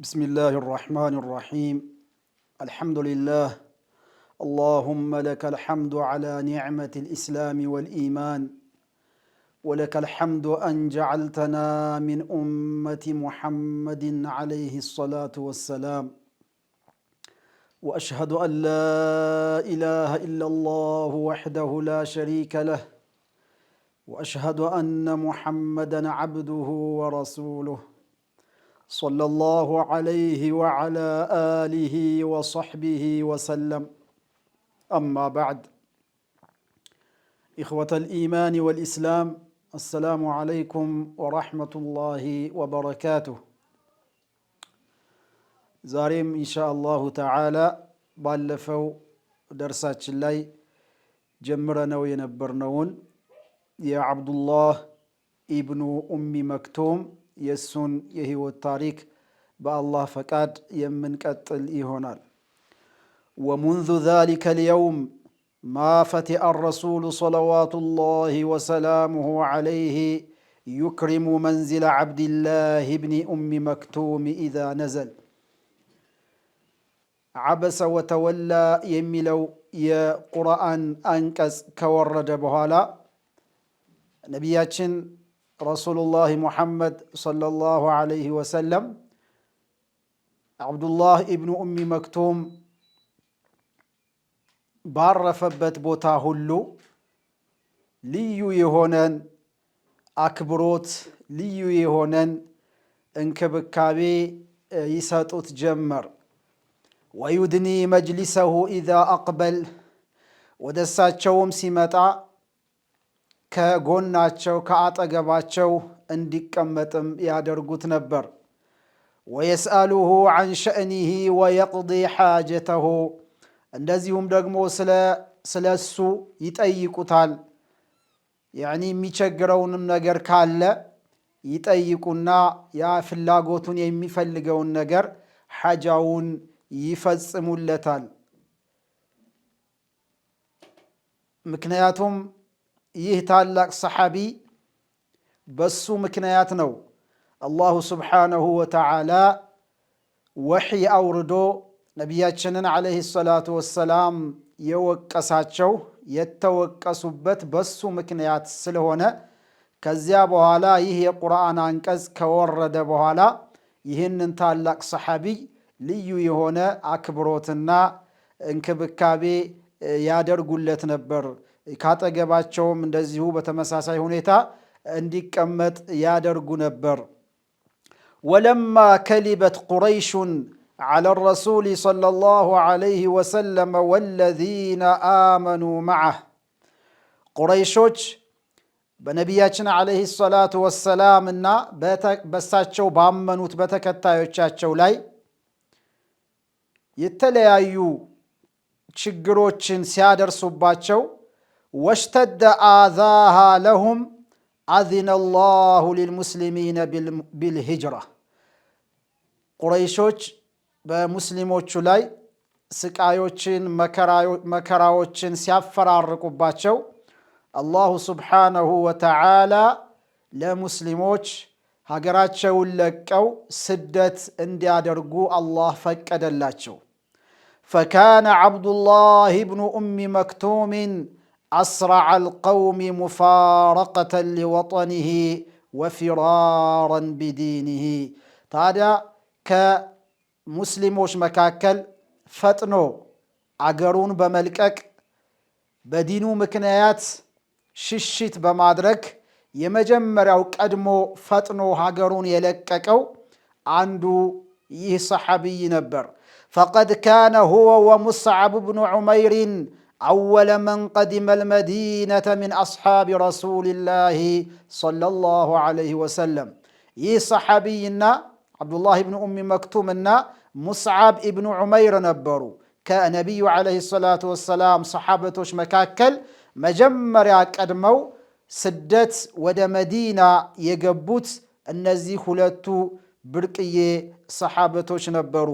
بسم الله الرحمن الرحيم. الحمد لله. اللهم لك الحمد على نعمة الإسلام والإيمان، ولك الحمد أن جعلتنا من أمة محمد عليه الصلاة والسلام، وأشهد أن لا إله إلا الله وحده لا شريك له، وأشهد أن محمدا عبده ورسوله، صلى الله عليه وعلى آله وصحبه وسلم. أما بعد، إخوة الإيمان والإسلام، السلام عليكم ورحمة الله وبركاته. زاريم إن شاء الله تعالى بالفو درسات الله جمرنا وينبرنون يا عبد الله ابن أم مكتوم የሱን የህይወት ታሪክ በአላህ ፈቃድ የምንቀጥል ይሆናል። ومنذ ذلك اليوم ما فتئ الرسول صلوات الله وسلامه عليه يكرم منزل عبد الله بن أم مكتوم إذا نزل. عبس وتولى يملو يا قرآن أنكس كورد بهالا نبياتشن رسول الله محمد صلى الله عليه وسلم عبد الله ابن أم مكتوم ባረፈበት ቦታ ሁሉ ልዩ የሆነን አክብሮት ልዩ የሆነን እንክብካቤ ይሰጡት ጀመር። ويدني مجلسه إذا أقبل ወደሳቸውም ሲመጣ ከጎናቸው ከአጠገባቸው እንዲቀመጥም ያደርጉት ነበር። ويسأله عن شأنه ويقضي حاجته እንደዚሁም ደግሞ ስለሱ ይጠይቁታል። የሚቸግረውንም ነገር ካለ ይጠይቁና ያ ፍላጎቱን የሚፈልገውን ነገር ሐጃውን ይፈጽሙለታል። ምክንያቱም ይህ ታላቅ ሰሐቢ በሱ ምክንያት ነው አላሁ ስብሓነሁ ወተዓላ ወሕይ አውርዶ ነቢያችንን ዓለይሂ ሰላቱ ወሰላም የወቀሳቸው የተወቀሱበት በሱ ምክንያት ስለሆነ ከዚያ በኋላ ይህ የቁርአን አንቀጽ ከወረደ በኋላ ይህንን ታላቅ ሰሐቢይ ልዩ የሆነ አክብሮትና እንክብካቤ ያደርጉለት ነበር። ካጠገባቸውም እንደዚሁ በተመሳሳይ ሁኔታ እንዲቀመጥ ያደርጉ ነበር። ولما كلبت قريش على الرسول صلى الله عليه وسلم والذين آمنوا معه قريشوች በነቢያችን ዓለይሂ ሰላቱ ወሰላም እና በሳቸው ባመኑት በተከታዮቻቸው ላይ የተለያዩ ችግሮችን ሲያደርሱባቸው واشتد آذاها لهم أذن الله للمسلمين بالهجرة ቁረይሾች በሙስሊሞቹ ላይ ስቃዮችን መከራዎችን ሲያፈራርቁባቸው አላሁ ስብሓነሁ ወተዓላ ለሙስሊሞች ሀገራቸውን ለቀው ስደት እንዲያደርጉ አላህ ፈቀደላቸው። فكان عبد الله بن أم مكتوم أسرع القوم مفارقة لوطنه وفرارا بدينه ታዲያ ከሙስሊሞች መካከል ፈጥኖ አገሩን በመልቀቅ በዲኑ ምክንያት ሽሽት በማድረግ የመጀመሪያው ቀድሞ ፈጥኖ ሀገሩን የለቀቀው አንዱ ይህ ሰሐቢይ ነበር። فقد كان هو ومصعب بن عمير أول من قدم المدينة من أصحاب رسول الله صلى الله عليه وسلم ይህ ሰሐቢይና አብዱላህ ኢብኑ ኡሚ መክቱምና ሙስዓብ ኢብኑ ዑመይር ነበሩ። ከነቢዩ ዓለይሂ ሰላቱ ወሰላም ሰሓበቶች መካከል መጀመሪያ ቀድመው ስደት ወደ መዲና የገቡት እነዚህ ሁለቱ ብርቅዬ ሰሓበቶች ነበሩ።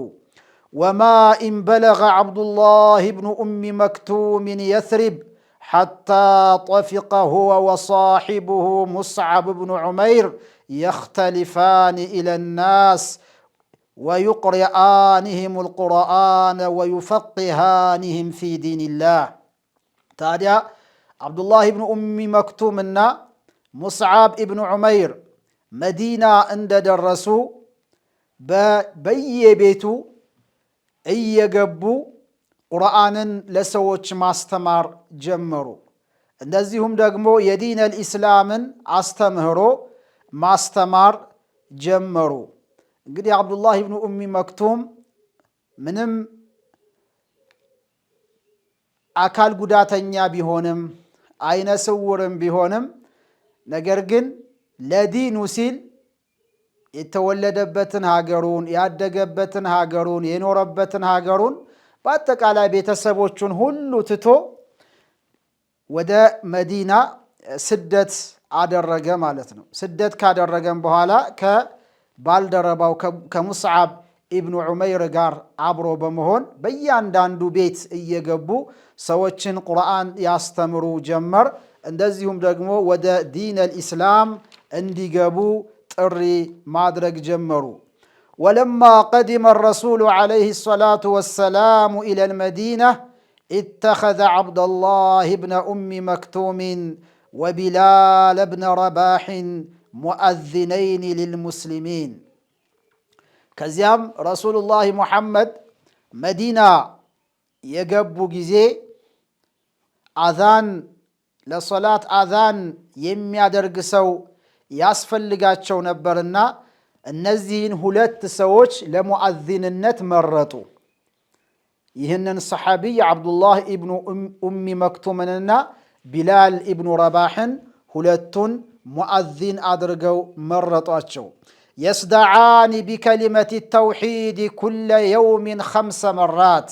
ወማ ኢን በለገ ዓብዱላህ ኢብኑ ኡሚ መክቱምን የስሪብ ሐታ ጠፊቀ ሁወ ወሳሒቡሁ ሙስዓብ ኢብኑ ዑመይር يختلفان إلى الناس ويقرئانهم القرآن ويفقهانهم في دين الله تاديا عبد الله بن أم مكتوم مصعب بن عمير مدينة عند درسوا بي بيتو أي جبو قرآن لسوتش ماستمر جمروا እንደዚሁም ደግሞ የዲን الإسلام አስተምህሮ ማስተማር ጀመሩ። እንግዲህ አብዱላህ ኢብኑ ኡሚ መክቱም ምንም አካል ጉዳተኛ ቢሆንም አይነ ስውርም ቢሆንም ነገር ግን ለዲኑ ሲል የተወለደበትን ሀገሩን ያደገበትን ሀገሩን የኖረበትን ሀገሩን በአጠቃላይ ቤተሰቦቹን ሁሉ ትቶ ወደ መዲና ስደት አደረገ ማለት ነው። ስደት ካደረገም በኋላ ከባልደረባው ከሙስዓብ ኢብኑ ዑመይር ጋር አብሮ በመሆን በእያንዳንዱ ቤት እየገቡ ሰዎችን ቁርአን ያስተምሩ ጀመር። እንደዚሁም ደግሞ ወደ ዲን አልኢስላም እንዲገቡ ጥሪ ማድረግ ጀመሩ። ወለማ ቀዲመ ረሱሉ ዓለይሂ ሰላቱ ወሰላሙ ኢለል መዲና ኢተኸዘ ዓብደላህ ብነ ኡሚ መክቱምን وبلال بن رباح مؤذنين للمسلمين كزيام رسول الله محمد مدينة يقبو جزي أذان لصلاة أذان يمي درقسو ياسفل لقاتشو نبرنا النزين هلت سوش لمؤذن النت مرتو يهنن الصحابي عبد الله ابن أم مكتومنا ቢላል ኢብኑ ረባሕን ሁለቱን ሙአዚን አድርገው መረጧቸው። የስደዓኒ ቢከሊመት ተውሒድ ኩለ የውሚን 5 መራት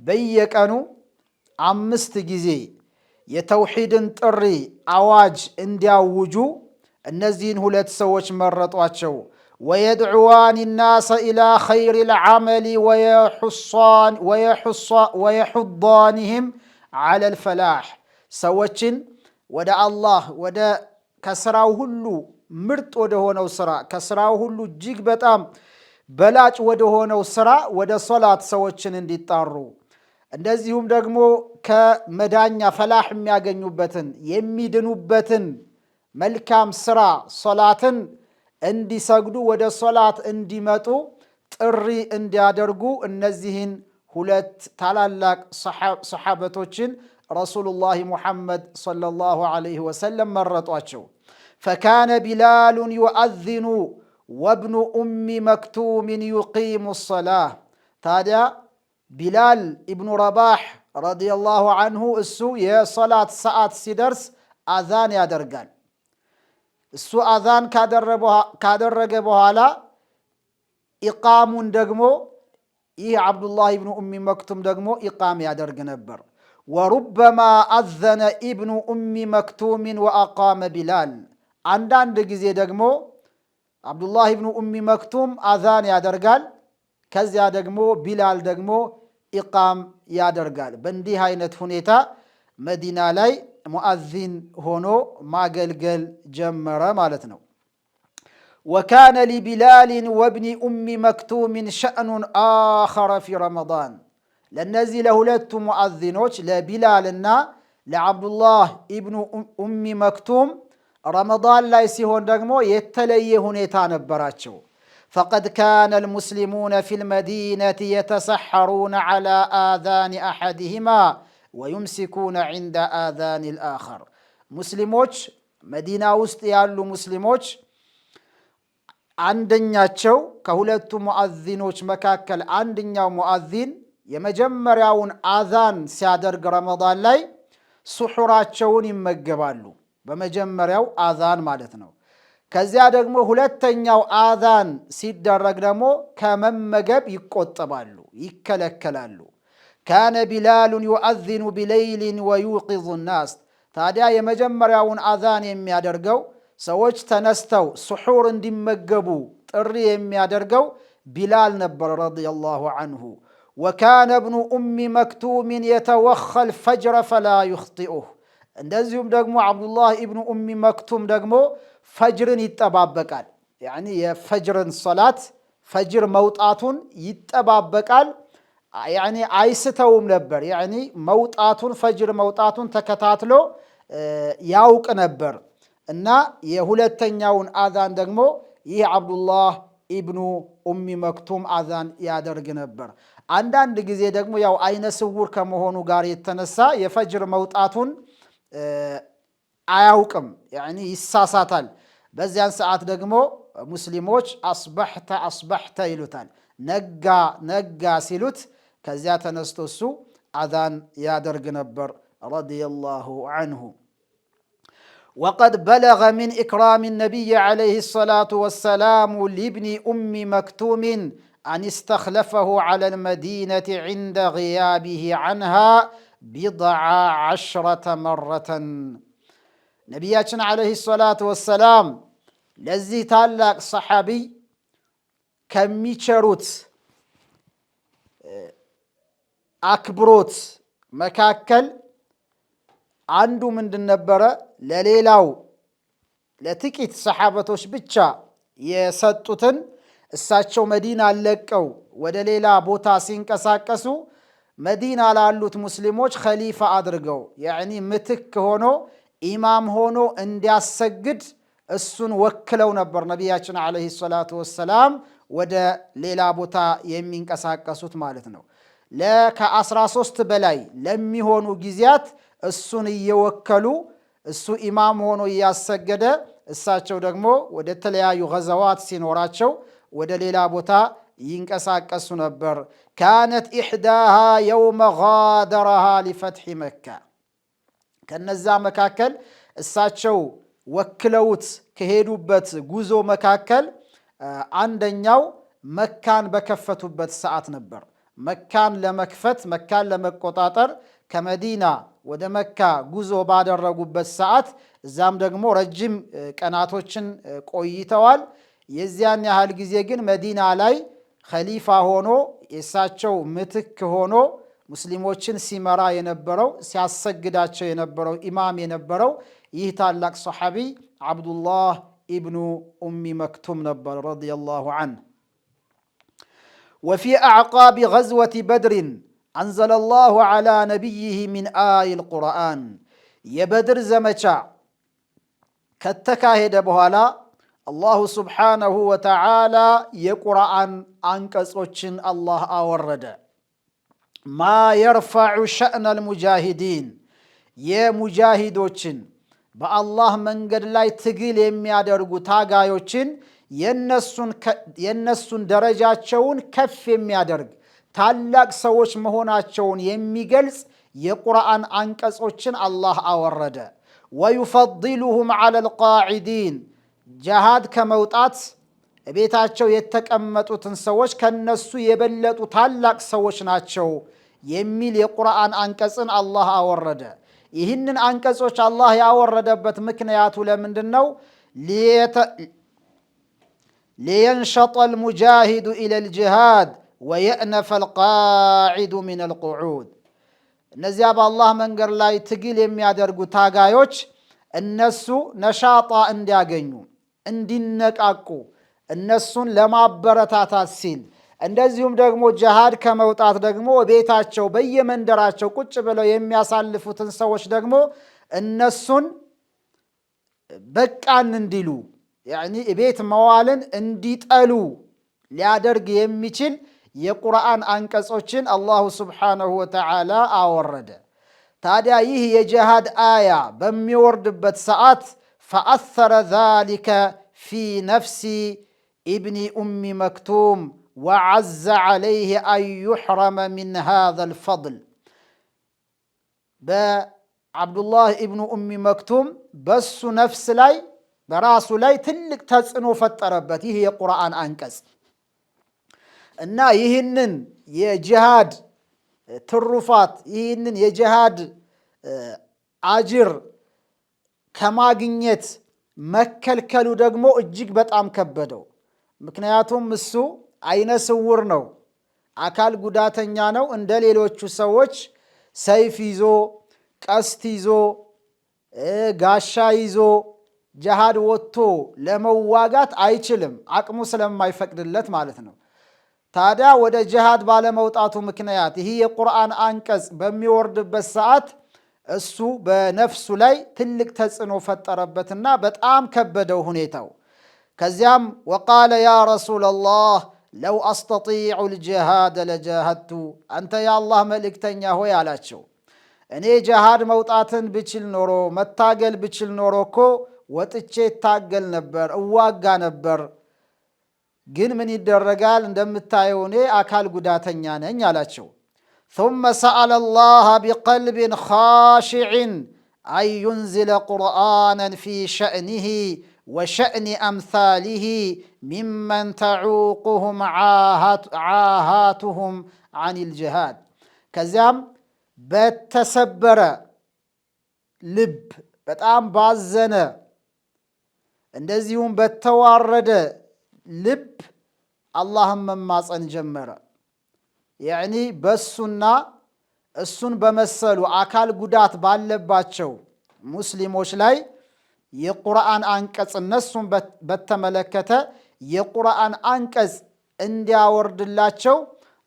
በየቀኑ 5 ጊዜ የተውሒድን ጥሪ አዋጅ እንዲያውጁ እነዚህን ሁለት ሰዎች መረጧቸው። ወየድዕዋን ናሰ ኢላ ኸይር ልዓመሊ ወየሑዳንህም ዓላ ልፈላሕ ሰዎችን ወደ አላህ ወደ ከስራው ሁሉ ምርጥ ወደ ሆነው ስራ ከስራው ሁሉ እጅግ በጣም በላጭ ወደ ሆነው ስራ ወደ ሶላት ሰዎችን እንዲጣሩ እንደዚሁም ደግሞ ከመዳኛ ፈላህ የሚያገኙበትን የሚድኑበትን መልካም ስራ ሶላትን እንዲሰግዱ ወደ ሶላት እንዲመጡ ጥሪ እንዲያደርጉ እነዚህን ሁለት ታላላቅ ሰሓበቶችን ረሱሉላህ ሙሐመድ ሰለላሁ ዐለይሂ ወሰለም መረጧቸው። ፈካነ ቢላሉን ዩአዚኑ ወብኑ ኡሚ መክቱምን ዩቂሙ ሰላህ። ታዲያ ቢላል ኢብኑ ረባህ ረዲየላሁ አንሁ እሱ የሶላት ሰዓት ሲደርስ አዛን ያደርጋል። እሱ አዛን ካደረገ በኋላ ኢቃሙን ደግሞ ይህ አብዱላህ ኢብኑ ኡሚ መክቱም ደግሞ ኢቃም ያደርግ ነበር። ወሩበማ አዘነ ኢብኑ ኡሚ መክቱምን ወአቃመ ቢላል። አንዳንድ ጊዜ ደግሞ አብዱላህ ኢብኑ ኡሚ መክቱም አዛን ያደርጋል፣ ከዚያ ደግሞ ቢላል ደግሞ ኢቃም ያደርጋል። በእንዲህ አይነት ሁኔታ መዲና ላይ ሙአዚን ሆኖ ማገልገል ጀመረ ማለት ነው። ወካነ ሊቢላልን ወብኒ ኡሚ መክቱምን ሸእኑን አኸረ ፊ ረመዳን። ለእነዚህ ለሁለቱ ሙአዚኖች ለቢላልና ለዓብዱላህ ኢብኑ ኡሚ መክቱም ረመዳን ላይ ሲሆን ደግሞ የተለየ ሁኔታ ነበራቸው። ፈቀድ ካነ ልሙስሊሙነ ፊ ልመዲነቲ የተሰሐሩነ ዐላ አዛን አሐድህማ ወዩምሲኩነ ዒንደ አዛን ልአኸር። ሙስሊሞች መዲና ውስጥ ያሉ ሙስሊሞች አንደኛቸው ከሁለቱ ሙአዚኖች መካከል አንደኛው ሙአዚን የመጀመሪያውን አዛን ሲያደርግ ረመዳን ላይ ሱሑራቸውን ይመገባሉ። በመጀመሪያው አዛን ማለት ነው። ከዚያ ደግሞ ሁለተኛው አዛን ሲደረግ ደግሞ ከመመገብ ይቆጠባሉ፣ ይከለከላሉ። ካነ ቢላሉን ዩአዚኑ ቢለይሊን ወዩቂዙ ናስ። ታዲያ የመጀመሪያውን አዛን የሚያደርገው ሰዎች ተነስተው ሱሑር እንዲመገቡ ጥሪ የሚያደርገው ቢላል ነበር ረዲየላሁ ዐንሁ። ወካነ እብኑ ኡሚ መክቱምን የተወኸል ፈጅረ ፈላ ዩኽጢኡህ። እንደዚሁም ደግሞ ዓብዱላህ ኢብኑ ኡሚ መክቱም ደግሞ ፈጅርን ይጠባበቃል። ያኒ የፈጅርን ሰላት ፈጅር መውጣቱን ይጠባበቃል። ያኒ አይስተውም ነበር። ያኒ መውጣቱን ፈጅር መውጣቱን ተከታትሎ ያውቅ ነበር እና የሁለተኛውን አዛን ደግሞ ይህ ዓብዱላህ ኢብኑ ኡሚ መክቱም አዛን ያደርግ ነበር። አንዳንድ ጊዜ ደግሞ ያው አይነ ስውር ከመሆኑ ጋር የተነሳ የፈጅር መውጣቱን አያውቅም፣ ያኒ ይሳሳታል። በዚያን ሰዓት ደግሞ ሙስሊሞች አስበሕተ አስበሕተ ይሉታል። ነጋ ነጋ ሲሉት ከዚያ ተነስቶ እሱ አዛን ያደርግ ነበር ረዲየላሁ ዐንሁ። ወቀድ በለገ ሚን ኢክራም ነቢይ ዓለይሂ ሰላቱ ወሰላም ሊብኒ ኡሚ መክቱምን አን እስተኽለፈሁ ዐለል መዲነቲ ዒንደ ግያቢሂ ዐንሃ ቢድዐ ዐሽረተ መረተን። ነቢያችን ዓለይሂ ሰላቱ ወሰላም ለዚህ ታላቅ ሰሓቢይ ከሚቸሩት አክብሮት መካከል አንዱ ምንድን ነበረ? ለሌላው ለጥቂት ሰሓበቶች ብቻ የሰጡትን እሳቸው መዲና ለቀው ወደ ሌላ ቦታ ሲንቀሳቀሱ መዲና ላሉት ሙስሊሞች ኸሊፋ አድርገው ያኒ ምትክ ሆኖ ኢማም ሆኖ እንዲያሰግድ እሱን ወክለው ነበር ነቢያችን ዓለይሂ ሰላቱ ወሰላም ወደ ሌላ ቦታ የሚንቀሳቀሱት ማለት ነው። ከ13 በላይ ለሚሆኑ ጊዜያት እሱን እየወከሉ እሱ ኢማም ሆኖ እያሰገደ እሳቸው ደግሞ ወደ ተለያዩ ገዘዋት ሲኖራቸው ወደ ሌላ ቦታ ይንቀሳቀሱ ነበር። ካነት ኢሕዳሃ የውመ ጋደረሃ ሊፈትሒ መካ። ከነዛ መካከል እሳቸው ወክለውት ከሄዱበት ጉዞ መካከል አንደኛው መካን በከፈቱበት ሰዓት ነበር። መካን ለመክፈት መካን ለመቆጣጠር ከመዲና ወደ መካ ጉዞ ባደረጉበት ሰዓት እዛም ደግሞ ረጅም ቀናቶችን ቆይተዋል። የዚያን ያህል ጊዜ ግን መዲና ላይ ኸሊፋ ሆኖ የእሳቸው ምትክ ሆኖ ሙስሊሞችን ሲመራ የነበረው ሲያሰግዳቸው የነበረው ኢማም የነበረው ይህ ታላቅ ሰሓቢ ዓብዱላህ ኢብኑ ኡሚ መክቱም ነበር ረዲየላሁ ዐንሁ። ወፊ አዕቃቢ ገዝወቲ በድሪን አንዘለ ላሁ ዐላ ነቢይህ ሚን አያቲል ቁርአን። የበድር ዘመቻ ከተካሄደ በኋላ አላሁ ስብሓነሁ ወተዓላ የቁርአን አንቀጾችን አላህ አወረደ። ማ የርፈዑ ሸእነል ሙጃሂዲን የሙጃሂዶችን በአላህ መንገድ ላይ ትግል የሚያደርጉ ታጋዮችን የነሱን ደረጃቸውን ከፍ የሚያደርግ ታላቅ ሰዎች መሆናቸውን የሚገልጽ የቁርአን አንቀጾችን አላህ አወረደ። ወዩፈዲሉሁም ዐለል ቃዒዲን ጀሃድ ከመውጣት ቤታቸው የተቀመጡትን ሰዎች ከነሱ የበለጡ ታላቅ ሰዎች ናቸው የሚል የቁርአን አንቀጽን አላህ አወረደ። ይህንን አንቀጾች አላህ ያወረደበት ምክንያቱ ለምንድን ነው? ሊየንሸጠል ሙጃሂዱ ኢለል ጂሃድ ወየእነፈል ቃዒዱ ሚነል ቁዑድ። እነዚያ በአላህ መንገድ ላይ ትግል የሚያደርጉ ታጋዮች እነሱ ነሻጣ እንዲያገኙ እንዲነቃቁ እነሱን ለማበረታታት ሲል እንደዚሁም ደግሞ ጀሃድ ከመውጣት ደግሞ ቤታቸው በየመንደራቸው ቁጭ ብለው የሚያሳልፉትን ሰዎች ደግሞ እነሱን በቃን እንዲሉ ያኒ ቤት መዋልን እንዲጠሉ ሊያደርግ የሚችል የቁርአን አንቀጾችን አላሁ ስብሓነሁ ወተዓላ አወረደ። ታዲያ ይህ የጀሃድ አያ በሚወርድበት ሰዓት ፈአሰረ ዛሊከ ፊ ነፍሲ ኢብኒ ኡሚ መክቱም ወዐዘ ዐለይህ አን ዩሕረመ ሚን ሃዘል ፈድል። በዓብዱላህ ኢብኑ ኡሚ መክቱም በሱ ነፍስ ላይ በራሱ ላይ ትልቅ ተጽዕኖ ፈጠረበት ይህ የቁርአን አንቀጽ እና ይህንን የጂሃድ ትሩፋት ይህንን የጂሃድ አጅር ከማግኘት መከልከሉ ደግሞ እጅግ በጣም ከበደው። ምክንያቱም እሱ አይነ ስውር ነው፣ አካል ጉዳተኛ ነው። እንደ ሌሎቹ ሰዎች ሰይፍ ይዞ ቀስት ይዞ ጋሻ ይዞ ጂሃድ ወጥቶ ለመዋጋት አይችልም፣ አቅሙ ስለማይፈቅድለት ማለት ነው። ታዲያ ወደ ጂሃድ ባለመውጣቱ ምክንያት ይህ የቁርአን አንቀጽ በሚወርድበት ሰዓት እሱ በነፍሱ ላይ ትልቅ ተጽዕኖ ፈጠረበትና በጣም ከበደው ሁኔታው። ከዚያም ወቃለ ያ ረሱለላህ ለው አስተጢዑ ልጅሃደ ለጃሃድቱ፣ አንተ የአላህ መልእክተኛ ሆይ አላቸው፣ እኔ ጂሃድ መውጣትን ብችል ኖሮ መታገል ብችል ኖሮ እኮ ወጥቼ እታገል ነበር እዋጋ ነበር። ግን ምን ይደረጋል እንደምታየው እኔ አካል ጉዳተኛ ነኝ አላቸው። ثم سأل الله بقلب خاشع أن ينزل قرآنا في شأنه وشأن أمثاله ممن تعوقهم عاهاتهم عن الجهاد። ከዚያም በተሰበረ ልብ በጣም ባዘነ እንደዚሁም በተዋረደ ልብ አላህን መማፀን ጀመረ። ያዕኒ በሱና እሱን በመሰሉ አካል ጉዳት ባለባቸው ሙስሊሞች ላይ የቁርአን አንቀጽ እነሱን በተመለከተ የቁርአን አንቀጽ እንዲያወርድላቸው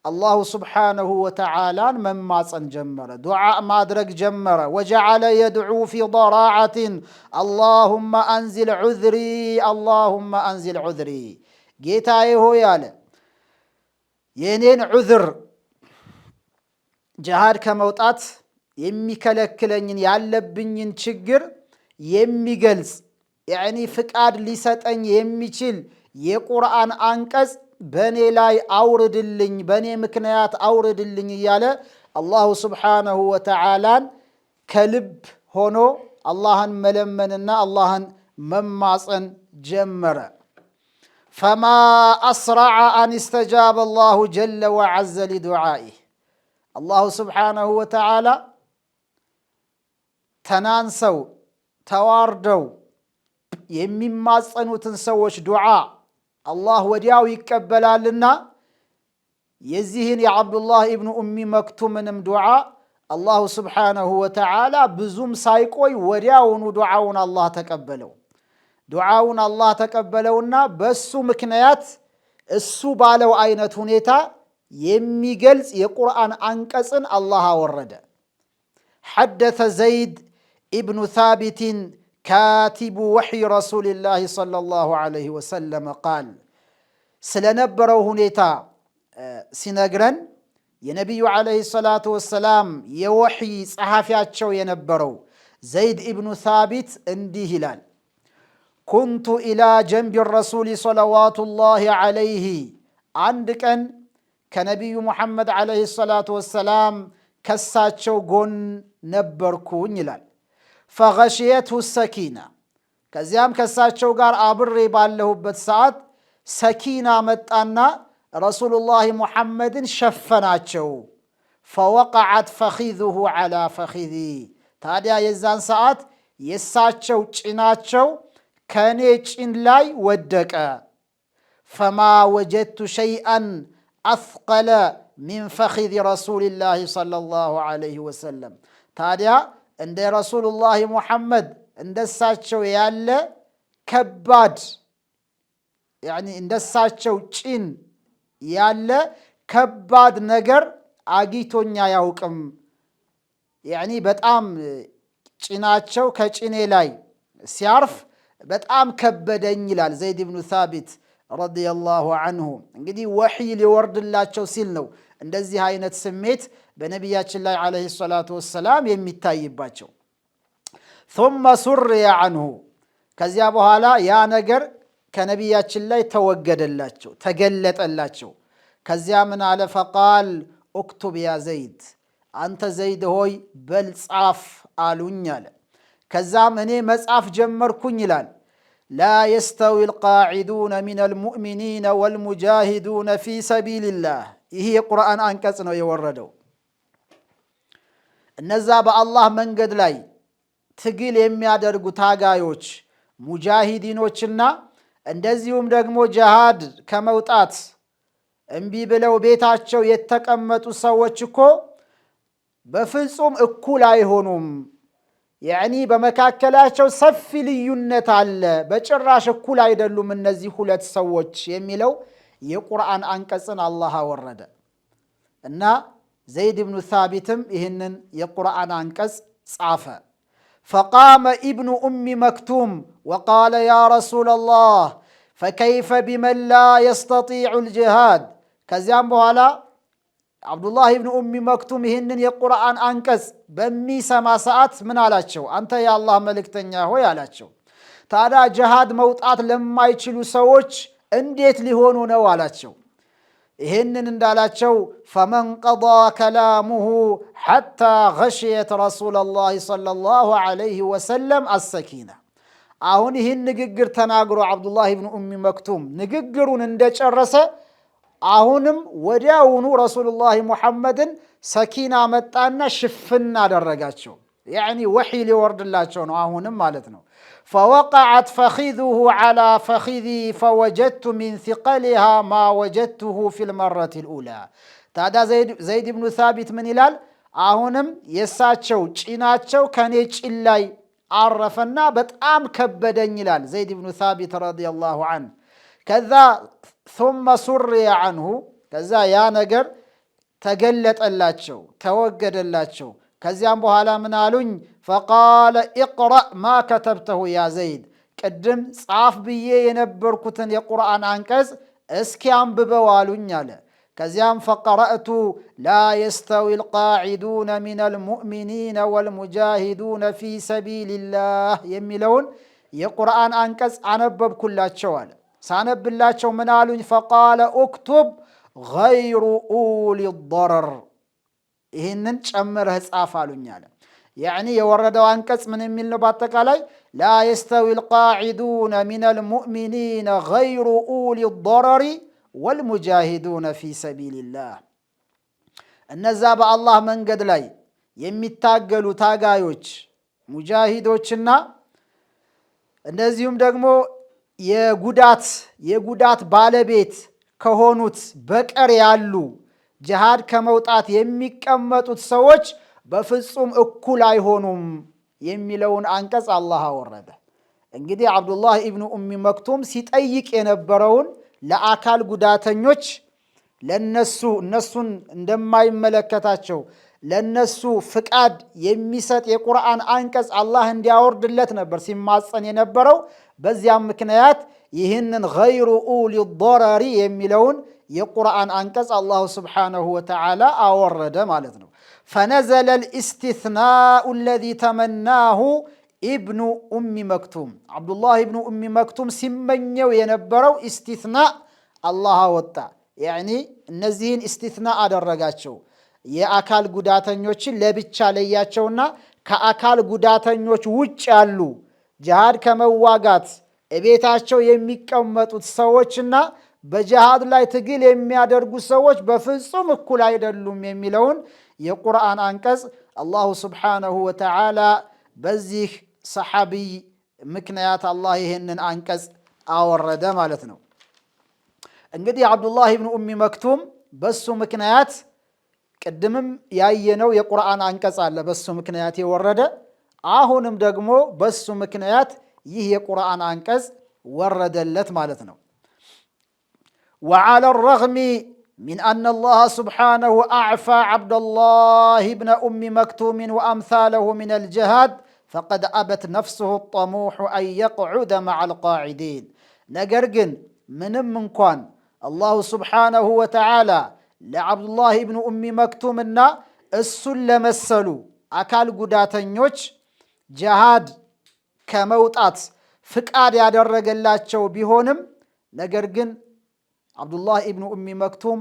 አላሁ ስብሓነሁ ወተዓላን መማፀን ጀመረ፣ ዱዓ ማድረግ ጀመረ። ወጀዓለ የድዑ ፊ ضራዓትን አላሁመ አንዚል ዑዝሪ አላሁመ አንዚል ዑዝሪ፣ ጌታዬ ሆይ አለ የኔን ዑዝር ጂሃድ ከመውጣት የሚከለክለኝን ያለብኝን ችግር የሚገልጽ ያዕኒ ፍቃድ ሊሰጠኝ የሚችል የቁርአን አንቀጽ በእኔ ላይ አውርድልኝ፣ በእኔ ምክንያት አውርድልኝ እያለ አላሁ ስብሓነሁ ወተዓላን ከልብ ሆኖ አላህን መለመንና አላህን መማፀን ጀመረ። ፈማ አስረዐ አን እስተጃበ አላሁ ጀለ ወዐዘ ሊዱዓኢህ። አላሁ ስብሓነሁ ወተዓላ ተናንሰው ተዋርደው የሚማፀኑትን ሰዎች ዱዓ አላህ ወዲያው ይቀበላልና የዚህን የዓብዱላህ ኢብኑ ኡሚ መክቱምንም ዱዓ አላሁ ስብሓነሁ ወተዓላ ብዙም ሳይቆይ ወዲያውኑ ዱዓውን አላህ ተቀበለው። ዱዓውን አላህ ተቀበለውና በሱ ምክንያት እሱ ባለው አይነት ሁኔታ የሚገልጽ የቁርአን አንቀጽን አላህ አወረደ። ሐደተ ዘይድ ኢብኑ ሳቢትን ካቲቡ ወሕይ ረሱልላህ ሰለላሁ ዐለይሂ ወሰለም ቃል፣ ስለነበረው ሁኔታ ሲነግረን የነቢዩ ዐለይሂ ሰላቱ ወሰላም የወሕይ ጸሐፊያቸው የነበረው ዘይድ ኢብኑ ሳቢት እንዲህ ይላል፣ ኩንቱ ኢላ ጀንቢ ረሱል ሰለዋቱላሂ ዐለይሂ፣ አንድ ቀን ከነቢዩ ሙሐመድ ዐለይሂ ሰላቱ ወሰላም ከሳቸው ጎን ነበርኩኝ ይላል። ፈገሽየትሁ ሰኪና፣ ከዚያም ከሳቸው ጋር አብሬ ባለሁበት ሰዓት ሰኪና መጣና ረሱሉላህ ሙሐመድን ሸፈናቸው። ፈወቀዐት ፈኺዙሁ ዐላ ፈኺዚ፣ ታዲያ የዛን ሰዓት የሳቸው ጭናቸው ከእኔ ጭን ላይ ወደቀ። ፈማ ወጀድቱ ሸይአን አስቀለ ሚን ፈኺዚ ረሱልላህ ሰለላሁ ዐለይሂ ወሰለም፣ ታዲያ እንደ ረሱሉላህ ሙሐመድ እንደሳቸው ያለ ከባድ ያኒ እንደሳቸው ጭን ያለ ከባድ ነገር አግኝቶኝ አያውቅም። ያኒ በጣም ጭናቸው ከጭኔ ላይ ሲያርፍ በጣም ከበደኝ ይላል ዘይድ ብኑ ሳቢት ረዲየላሁ አንሁ። እንግዲህ ወሕይ ሊወርድላቸው ሲል ነው እንደዚህ አይነት ስሜት በነቢያችን ላይ ዐለይሂ ሰላቱ ወሰላም የሚታይባቸው። ثم سري عنه፣ ከዚያ በኋላ ያ ነገር ከነቢያችን ላይ ተወገደላቸው፣ ተገለጠላቸው። ከዚያ ምን አለ? ፈቃል ኡክቱብ ያ ዘይድ፣ አንተ ዘይድ ሆይ በል ጻፍ አሉኝ አለ። ከዛም እኔ መጻፍ ጀመርኩኝ ይላል። ላ የስተዊ ልቃዒዱነ ሚን አልሙእሚኒነ ወልሙጃሂዱነ ፊ ሰቢልላህ። ይህ የቁርአን አንቀጽ ነው የወረደው። እነዛ በአላህ መንገድ ላይ ትግል የሚያደርጉ ታጋዮች ሙጃሂዲኖችና እንደዚሁም ደግሞ ጀሃድ ከመውጣት እምቢ ብለው ቤታቸው የተቀመጡ ሰዎች እኮ በፍጹም እኩል አይሆኑም። ያዕኒ በመካከላቸው ሰፊ ልዩነት አለ፣ በጭራሽ እኩል አይደሉም እነዚህ ሁለት ሰዎች የሚለው የቁርአን አንቀጽን አላህ አወረደ እና ዘይድ ብኑ ሳቢትም ይህንን የቁርአን አንቀጽ ጻፈ። ፈቃመ ኢብኑ ኡሚ መክቱም ወቃለ ያ ረሱለላህ ፈከይፈ ቢመን ላ የስተጢዑ ልጅሃድ። ከዚያም በኋላ አብዱላህ ብኑ ኡሚ መክቱም ይህንን የቁርአን አንቀጽ በሚሰማ ሰዓት ምን አላቸው? አንተ የአላህ መልእክተኛ ሆይ አላቸው፣ ታዲያ ጀሃድ መውጣት ለማይችሉ ሰዎች እንዴት ሊሆኑ ነው አላቸው። ይህንን እንዳላቸው ፈመን ቀዳ ከላሙሁ ሐታ ገሽየት ረሱለላህ ሰለላሁ ዐለይሂ ወሰለም አሰኪና። አሁን ይህን ንግግር ተናግሮ አብዱላህ ብኑ ኡሚ መክቱም ንግግሩን እንደጨረሰ አሁንም ወዲያውኑ ረሱሉላህ ሙሐመድን ሰኪና መጣና ሽፍን አደረጋቸው። ያዕኒ ወሕይ ሊወርድላቸው ነው አሁንም ማለት ነው። ፈወቀዐት ፈኺዙሁ ዐላ ፈኺዚ ፈወጀድቱ ሚን ሲቀሊሃ ማ ወጀድቱሁ ፊል መረቲ ልኡላ። ታዲያ ዘይድ ብኑ ሳቢት ምን ይላል? አሁንም የእሳቸው ጭናቸው ከኔ ጭን ላይ አረፈና በጣም ከበደኝ ይላል ዘይድ ብኑ ሳቢት ረዲየላሁ ዐንሁ። ከዛ ثم ሱሪየ ዐንሁ፣ ከዛ ያ ነገር ተገለጠላቸው፣ ተወገደላቸው። ከዚያም በኋላ ምን አሉኝ? ፈቃለ ኢቅረእ ማ ከተብተሁ ያ ዘይድ፣ ቅድም ጻፍ ብዬ የነበርኩትን የቁርአን አንቀጽ እስኪ አንብበው አሉኝ አለ። ከዚያም ፈቀረእቱ ላ የስተዊ ልቃዒዱነ ሚን አልሙእሚኒነ ወልሙጃሂዱነ ፊ ሰቢልላህ የሚለውን የቁርአን አንቀጽ አነበብኩላቸው አለ። ሳነብላቸው ምን አሉኝ? ፈቃለ ኡክቱብ ገይሩ ኡሊ ضረር፣ ይህንን ጨምረህ ጻፍ አሉኝ አለ። ያዕኒ የወረደው አንቀጽ ምን የሚል ነው? በአጠቃላይ ላ የስተዊ ልቃዒዱነ ሚን አልሙእሚኒነ ገይሩ ኡሊ ضረሪ ወልሙጃሂዱነ ፊ ሰቢልላህ። እነዛ በአላህ መንገድ ላይ የሚታገሉ ታጋዮች ሙጃሂዶችና እንደዚሁም ደግሞ የጉዳት ባለቤት ከሆኑት በቀር ያሉ ጅሃድ ከመውጣት የሚቀመጡት ሰዎች በፍጹም እኩል አይሆኑም የሚለውን አንቀጽ አላህ አወረደ። እንግዲህ አብዱላህ ኢብኑ ኡሚ መክቱም ሲጠይቅ የነበረውን ለአካል ጉዳተኞች እነሱን እንደማይመለከታቸው ለነሱ ፍቃድ የሚሰጥ የቁርአን አንቀጽ አላህ እንዲያወርድለት ነበር ሲማጸን የነበረው። በዚያም ምክንያት ይህንን ገይሩ ኡሊ ضረሪ የሚለውን የቁርአን አንቀጽ አላሁ ስብሓነሁ ወተዓላ አወረደ ማለት ነው። ፈነዘለ ልእስትትናኡ አለዚ ተመናሁ ኢብኑ ኡሚ መክቱም፣ አብዱላህ ኢብኑ ኡሚ መክቱም ሲመኘው የነበረው ኢስቲትና አላህ አወጣ። ያዕኒ እነዚህን ኢስቲትና አደረጋቸው። የአካል ጉዳተኞችን ለብቻ ለያቸውና ከአካል ጉዳተኞች ውጭ ያሉ ጅሃድ ከመዋጋት እቤታቸው የሚቀመጡት ሰዎችና በጅሃድ ላይ ትግል የሚያደርጉ ሰዎች በፍጹም እኩል አይደሉም የሚለውን የቁርአን አንቀጽ አላሁ ስብሓነሁ ወተዓላ በዚህ ሰሓቢይ ምክንያት አላህ ይህንን አንቀጽ አወረደ ማለት ነው። እንግዲህ አብዱላህ ብኑ ኡሚ መክቱም በሱ ምክንያት ቅድምም ያየነው የቁርአን አንቀጽ አለ በሱ ምክንያት የወረደ። አሁንም ደግሞ በሱ ምክንያት ይህ የቁርአን አንቀጽ ወረደለት ማለት ነው። ወዓለ ረግሚ ሚን አነ አላህ ስብሓነሁ አዕፋ ዓብደላህ ብነ ኡሚ መክቱምን ወአምሳለሁ ሚን አልጅሃድ ፈቀድ አበት ነፍስሁ ጠሙሑ አን የቅዑደ መዓ አልቃዒዲን። ነገር ግን ምንም እንኳን አላሁ ስብሓነሁ ወተዓላ ለዓብዱላህ ብኑ ኡሚ መክቱምና እሱን ለመሰሉ አካል ጉዳተኞች ጅሃድ ከመውጣት ፍቃድ ያደረገላቸው ቢሆንም ነገር ግን አብዱላህ ኢብኑ ኡሚ መክቱም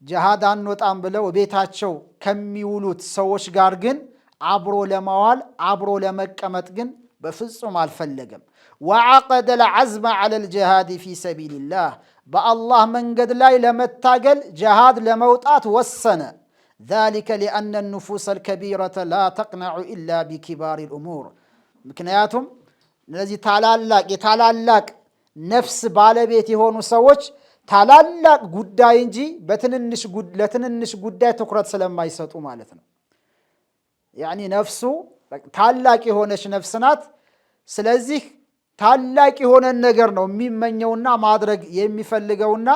ጂሃድ አንወጣም ብለው ቤታቸው ከሚውሉት ሰዎች ጋር ግን አብሮ ለማዋል አብሮ ለመቀመጥ ግን በፍጹም አልፈለገም። ወዐቀደ ልዐዝመ ዐለ ልጅሃድ ፊ ሰቢልላህ በአላህ መንገድ ላይ ለመታገል ጂሃድ ለመውጣት ወሰነ። ذلك لأن النفوس الكبيرة لا تقنع إلا بكبار الأمور ምክንያቱም እነዚህ ታላላቅ ነፍስ ባለቤት የሆኑ ሰዎች ታላላቅ ጉዳይ እንጂ ለትንንሽ ጉዳይ ትኩረት ስለማይሰጡ ማለት ነው። ያኒ ነፍሱ ታላቅ የሆነች ነፍስ ናት። ስለዚህ ታላቅ የሆነ ነገር ነው የሚመኘውና ማድረግ የሚፈልገውና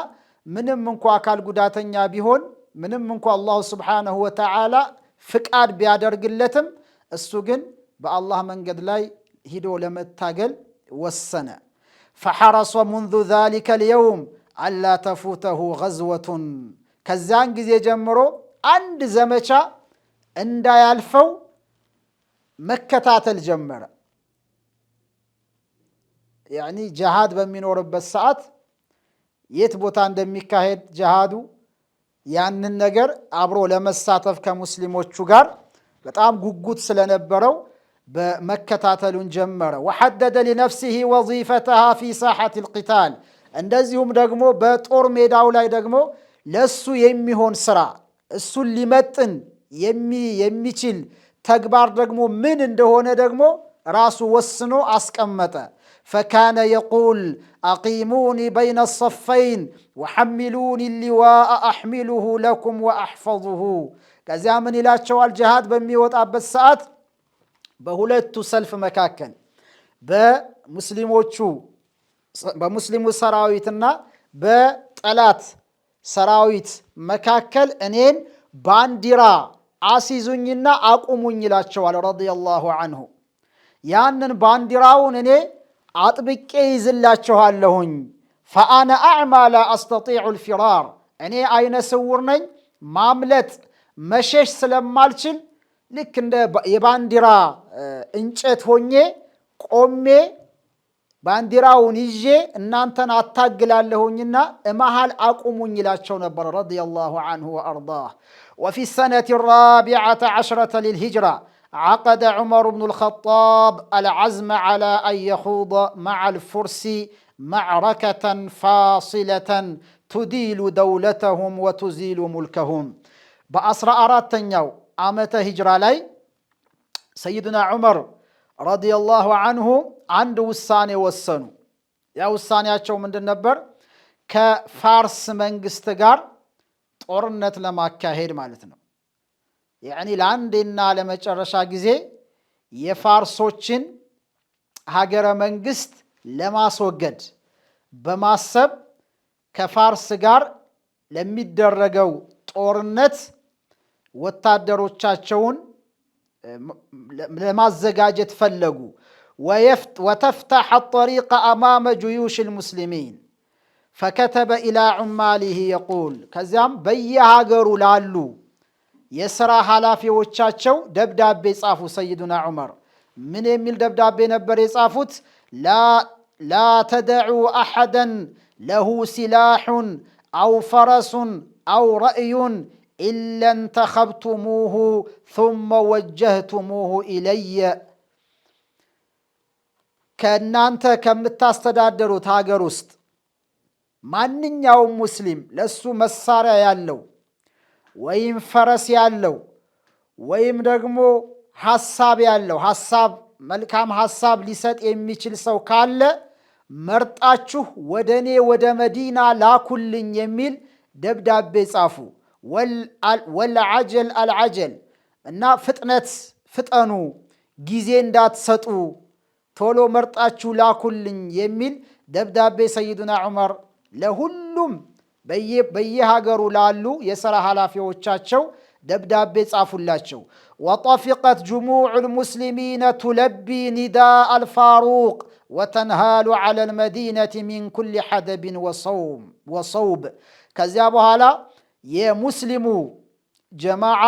ምንም እንኳ አካል ጉዳተኛ ቢሆን ምንም እንኳ አላሁ ስብሓነሁ ወተዓላ ፍቃድ ቢያደርግለትም እሱ ግን በአላህ መንገድ ላይ ሂዶ ለመታገል ወሰነ። ፈሐረሰ ሙንዙ ዛሊከ ልየውም አላ ተፉተሁ ገዝወቱን ከዚያን ጊዜ ጀምሮ አንድ ዘመቻ እንዳያልፈው መከታተል ጀመረ። ያኒ ጂሃድ በሚኖርበት ሰዓት የት ቦታ እንደሚካሄድ ጂሃዱ ያንን ነገር አብሮ ለመሳተፍ ከሙስሊሞቹ ጋር በጣም ጉጉት ስለነበረው በመከታተሉን ጀመረ። ወሐደደ ሊነፍሲሂ ወዚፈተሃ ፊ ሳሐት ልቂታል እንደዚሁም ደግሞ በጦር ሜዳው ላይ ደግሞ ለሱ የሚሆን ስራ እሱን ሊመጥን የሚችል ተግባር ደግሞ ምን እንደሆነ ደግሞ ራሱ ወስኖ አስቀመጠ። ፈካነ የቁል አቂሙኒ በይነ ሰፈይን ወሐሚሉኒ ሊዋአ አሕሚሉሁ ለኩም ወአሕፈظሁ ከዚያ ምን ይላቸዋል? ጂሃድ በሚወጣበት ሰዓት በሁለቱ ሰልፍ መካከል በሙስሊሙ ሰራዊትና በጠላት ሰራዊት መካከል እኔን ባንዲራ አሲዙኝና አቁሙኝ ይላቸዋል ረዲየላሁ ዐንሁ። ያንን ባንዲራውን እኔ አጥብቄ ይዝላችኋለሁኝ። ፈአነ አዕማ ላ አስተጢዑ ልፊራር እኔ አይነ ስውር ነኝ፣ ማምለጥ መሸሽ ስለማልችል ልክ እንደ የባንዲራ እንጨት ሆኜ ቆሜ ባንዲራውን ይዤ እናንተን አታግላለሁኝና እመሃል አቁሙኝ ይላቸው ነበር ረዲየላሁ ዐንሁ ወአርዳህ። ወፊ ሰነة الرابعة عشرة للهجرة عقد عمر بن الخطاب العزم على أن يخوض مع الفرس معركة فاصلة تديل دولتهم وتزيل ملكهم بأسرى أراتنيو ዓመተ ሂጅራ ላይ ሰይድና ዑመር ረዲየላሁ ዐንሁ አንድ ውሳኔ ወሰኑ። ያ ውሳኔያቸው ምንድን ነበር? ከፋርስ መንግስት ጋር ጦርነት ለማካሄድ ማለት ነው። ያኒ ለአንዴና ለመጨረሻ ጊዜ የፋርሶችን ሀገረ መንግስት ለማስወገድ በማሰብ ከፋርስ ጋር ለሚደረገው ጦርነት ወታደሮቻቸውን ለማዘጋጀት ፈለጉ። ወተፍተሐ ጠሪቀ አማመ ጁዩሽ ልሙስሊሚን ፈከተበ ኢላ ዑማሊህ የቁል ከዚያም በየሀገሩ ላሉ የሥራ ኃላፊዎቻቸው ደብዳቤ ጻፉ። ሰይዱና ዑመር ምን የሚል ደብዳቤ ነበር የጻፉት? ላ ተደዑ አሐደን ለሁ ሲላሑን አው ፈረሱን አው ረእዩን ኢላ እንተኸብቱሙሁ ثመ ወጀህቱሙሁ ኢለየ ከእናንተ ከምታስተዳደሩት ሀገር ውስጥ ማንኛውም ሙስሊም ለሱ መሳሪያ ያለው ወይም ፈረስ ያለው ወይም ደግሞ ሐሳብ ያለው መልካም ሐሳብ ሊሰጥ የሚችል ሰው ካለ መርጣችሁ ወደ እኔ ወደ መዲና ላኩልኝ የሚል ደብዳቤ ጻፉ። ወልዐጀል አልዐጀል እና ፍጠኑ፣ ጊዜ እንዳትሰጡ፣ ቶሎ መርጣችሁ ላኩልኝ የሚል ደብዳቤ ሰይዱና ዑመር ለሁሉም በየሀገሩ ላሉ የሥራ ኃላፊዎቻቸው ደብዳቤ ጻፉላቸው። ወጠፊቀት ጅሙዕ ልሙስሊሚነ ቱለቢ ኒዳእ አልፋሩቅ ወተንሃሉ ዐላ ልመዲነቲ ሚን ኩል ሐደብን ወሰውብ። ከዚያ በኋላ የሙስሊሙ ጀማዓ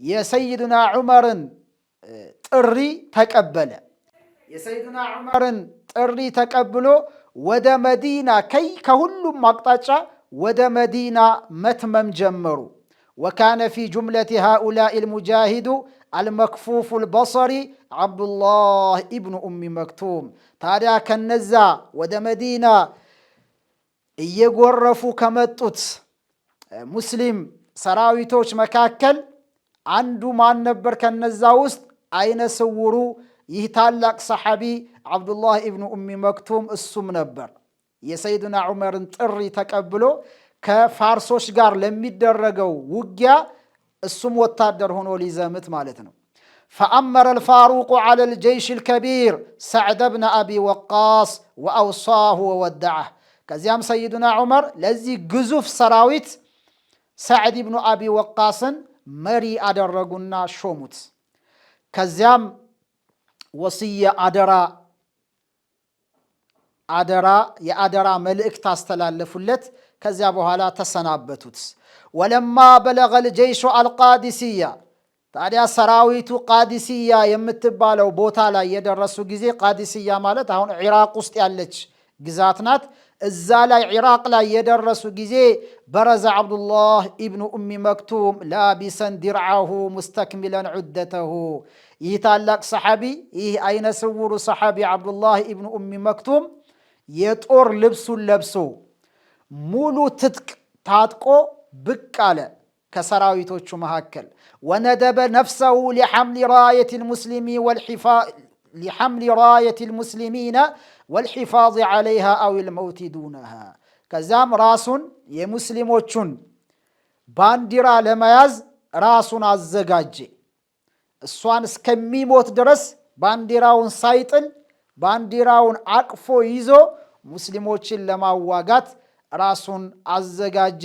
የሰይድና ዑመርን ጥሪ ተቀበለ። የሰይድና ዑመርን ጥሪ ተቀብሎ ወደ መዲና ከሁሉም አቅጣጫ ወደ መዲና መትመም ጀመሩ። ወካነ ፊ ጁምለቲ ሃኡላኢ አልሙጃሂዱ አልመክፉፉ አልበሰሪ ዓብዱላህ ኢብኑ ኡሚ መክቱም። ታዲያ ከነዛ ወደ መዲና እየጎረፉ ከመጡት ሙስሊም ሰራዊቶች መካከል አንዱ ማን ነበር? ከነዛ ውስጥ አይነ ስውሩ ይህ ታላቅ ሰሐቢ ዓብዱላህ ኢብኑ ኡሚ መክቱም እሱም ነበር። የሰይድና ዑመርን ጥሪ ተቀብሎ ከፋርሶች ጋር ለሚደረገው ውጊያ እሱም ወታደር ሆኖ ሊዘምት ማለት ነው። ፈአመረ አልፋሩቁ ዐለ አልጀይሽ አልከቢር ሰዕድ ብነ አቢ ወቃስ ወአውሳሁ ወወደዐህ። ከዚያም ሰይድና ዑመር ለዚህ ግዙፍ ሰራዊት ሰዕድ ብኑ አቢ ወቃስን መሪ አደረጉና ሾሙት። ከዚያም ወስየ የአደራ መልእክት አስተላለፉለት። ከዚያ በኋላ ተሰናበቱት። ወለማ በለገ አልጀይሹ አልቃዲስያ፣ ታዲያ ሰራዊቱ ቃዲስያ የምትባለው ቦታ ላይ የደረሱ ጊዜ፣ ቃዲስያ ማለት አሁን ኢራቅ ውስጥ ያለች ግዛት ናት። እዛ ላይ ኢራቅ ላይ የደረሱ ጊዜ በረዘ ዓብዱላህ ኢብኑ ኡሚ መክቱም ላቢሰን ዲርዓሁ ሙስተክሚለን ዑደተሁ። ይህ ታላቅ ሰሐቢ፣ ይህ አይነ ስውሩ ሰሐቢ ዓብዱላህ ኢብኑ ኡሚ መክቱም የጦር ልብሱን ለብሶ ሙሉ ትጥቅ ታጥቆ ብቅ አለ ከሰራዊቶቹ መካከል። ወነደበ ነፍሰሁ ሊሐምሊ ራየት ልሙስሊሚነ ወልሒፋዝ ዓለይሃ አው ልመውቲ ዱነሃ። ከዛም ራሱን የሙስሊሞቹን ባንዲራ ለመያዝ ራሱን አዘጋጀ። እሷን እስከሚሞት ድረስ ባንዲራውን ሳይጥል ባንዲራውን አቅፎ ይዞ ሙስሊሞችን ለማዋጋት ራሱን አዘጋጀ።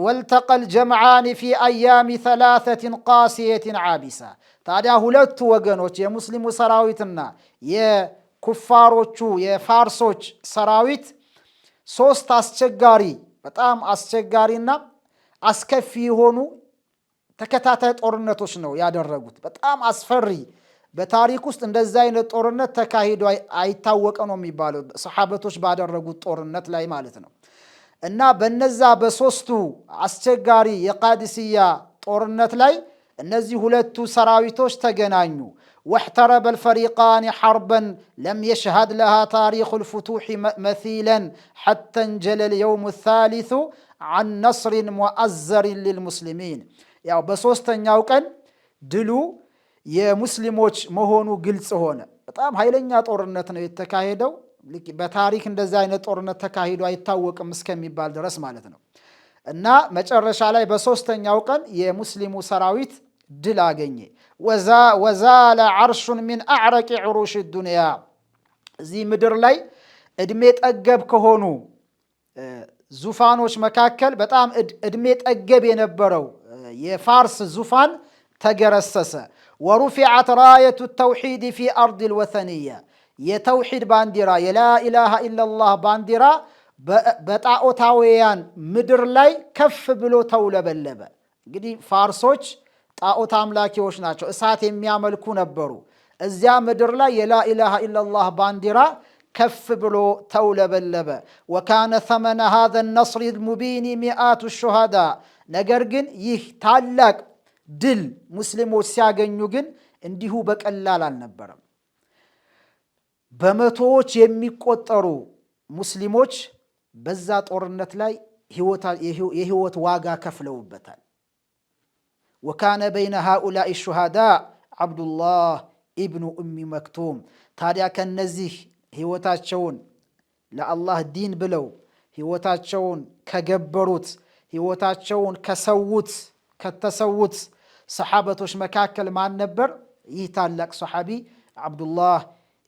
ወልተቀል ጀምዓን ፊ አያሚ ሰላሰትን ቃሲየትን ዓቢሳ። ታዲያ ሁለቱ ወገኖች የሙስሊሙ ሰራዊትና የኩፋሮቹ የፋርሶች ሰራዊት ሶስት አስቸጋሪ፣ በጣም አስቸጋሪና አስከፊ የሆኑ ተከታታይ ጦርነቶች ነው ያደረጉት። በጣም አስፈሪ፣ በታሪክ ውስጥ እንደዛ አይነት ጦርነት ተካሂዶ አይታወቀ ነው የሚባለው፣ ሰሓበቶች ባደረጉት ጦርነት ላይ ማለት ነው። እና በነዛ በሶስቱ አስቸጋሪ የቃዲስያ ጦርነት ላይ እነዚህ ሁለቱ ሰራዊቶች ተገናኙ። واحترب الفريقان حربا لم يشهد لها تاريخ الفتوح مثيلا حتى انجلى اليوم الثالث عن نصر مؤزر للمسلمين። ያው በሶስተኛው ቀን ድሉ የሙስሊሞች መሆኑ ግልጽ ሆነ። በጣም ኃይለኛ ጦርነት ነው የተካሄደው። በታሪክ እንደዛ አይነት ጦርነት ተካሂዶ አይታወቅም እስከሚባል ድረስ ማለት ነው። እና መጨረሻ ላይ በሶስተኛው ቀን የሙስሊሙ ሰራዊት ድል አገኘ። ወዛለ ዓርሹን ሚን አዕረቂ ዕሩሽ ዱንያ። እዚህ ምድር ላይ እድሜ ጠገብ ከሆኑ ዙፋኖች መካከል በጣም እድሜ ጠገብ የነበረው የፋርስ ዙፋን ተገረሰሰ። ወሩፊዐት ራየቱ ተውሒድ ፊ አርድ ልወተንያ። የተውሒድ ባንዲራ የላኢላሃ ኢላላህ ባንዲራ በጣዖታውያን ምድር ላይ ከፍ ብሎ ተውለበለበ። እንግዲህ ፋርሶች ጣዖት አምላኪዎች ናቸው፣ እሳት የሚያመልኩ ነበሩ። እዚያ ምድር ላይ የላኢላሃ ኢላላህ ባንዲራ ከፍ ብሎ ተውለበለበ። ወካነ ተመነ ሃዘ ነስሪ ልሙቢኒ ሚአቱ ሹሃዳ። ነገር ግን ይህ ታላቅ ድል ሙስሊሞች ሲያገኙ ግን እንዲሁ በቀላል አልነበረም። በመቶዎች የሚቆጠሩ ሙስሊሞች በዛ ጦርነት ላይ የህይወት ዋጋ ከፍለውበታል። ወካነ በይነ ሃኡላኢ ሹሃዳ ዓብዱላህ ኢብኑ ኡሚ መክቱም። ታዲያ ከነዚህ ህይወታቸውን ለአላህ ዲን ብለው ህይወታቸውን ከገበሩት ህይወታቸውን ከተሰዉት ሰሓበቶች መካከል ማን ነበር? ይህ ታላቅ ሰሓቢ ዓብዱላህ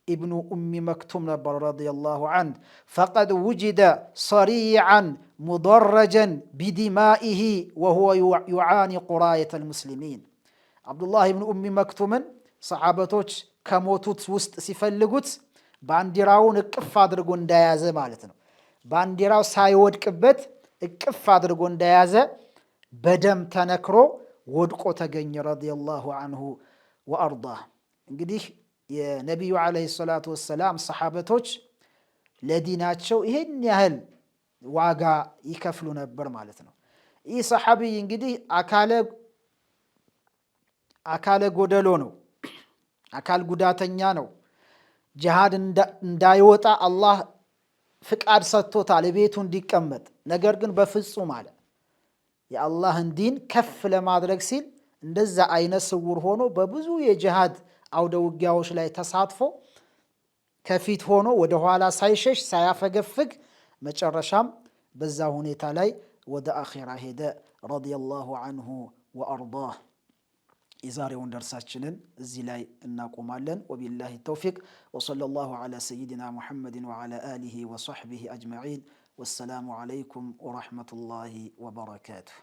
ኢብኑ ኡሚ መክቱም ነበር ረዲየላሁ ዐንሁ። ፈቀድ ውጅደ ሰሪዓን ሙደረጀን ቢዲማኢሂ ወሁወ ዩዓኒቁ ራየተ ልሙስሊሚን። ዓብዱላህ ኢብኑ ኡሚ መክቱምን ሰሓበቶች ከሞቱት ውስጥ ሲፈልጉት ባንዲራውን እቅፍ አድርጎ እንደያዘ ማለት ነው። ባንዲራው ሳይወድቅበት እቅፍ አድርጎ እንደያዘ በደም ተነክሮ ወድቆ ተገኘ ረዲየላሁ ዐንሁ ወአርዳህ። እንግዲህ የነቢዩ ዓለይሂ ሰላቱ ወሰላም ሰሓበቶች ለዲናቸው ይሄን ያህል ዋጋ ይከፍሉ ነበር ማለት ነው። ይህ ሰሓቢይ እንግዲህ አካለ ጎደሎ ነው፣ አካል ጉዳተኛ ነው። ጂሃድ እንዳይወጣ አላህ ፍቃድ ሰጥቶታል ቤቱ እንዲቀመጥ። ነገር ግን በፍጹም አለ የአላህን ዲን ከፍ ለማድረግ ሲል እንደዛ አይነት ስውር ሆኖ በብዙ የጂሃድ አውደ ውጊያዎች ላይ ተሳትፎ ከፊት ሆኖ ወደ ኋላ ሳይሸሽ ሳያፈገፍግ መጨረሻም በዛ ሁኔታ ላይ ወደ አኺራ ሄደ ረዲየላሁ ዐንሁ ወአርዳህ። የዛሬውን ደርሳችንን እዚህ ላይ እናቆማለን። ወቢላሂ ተውፊቅ ወሰለላሁ ዐላ ሰይድና ሙሐመድን ወዐላ አሊሂ ወሰሕቢሂ አጅመዒን። ወሰላሙ ዐለይኩም ወረሕመቱላሂ ወበረካቱሁ።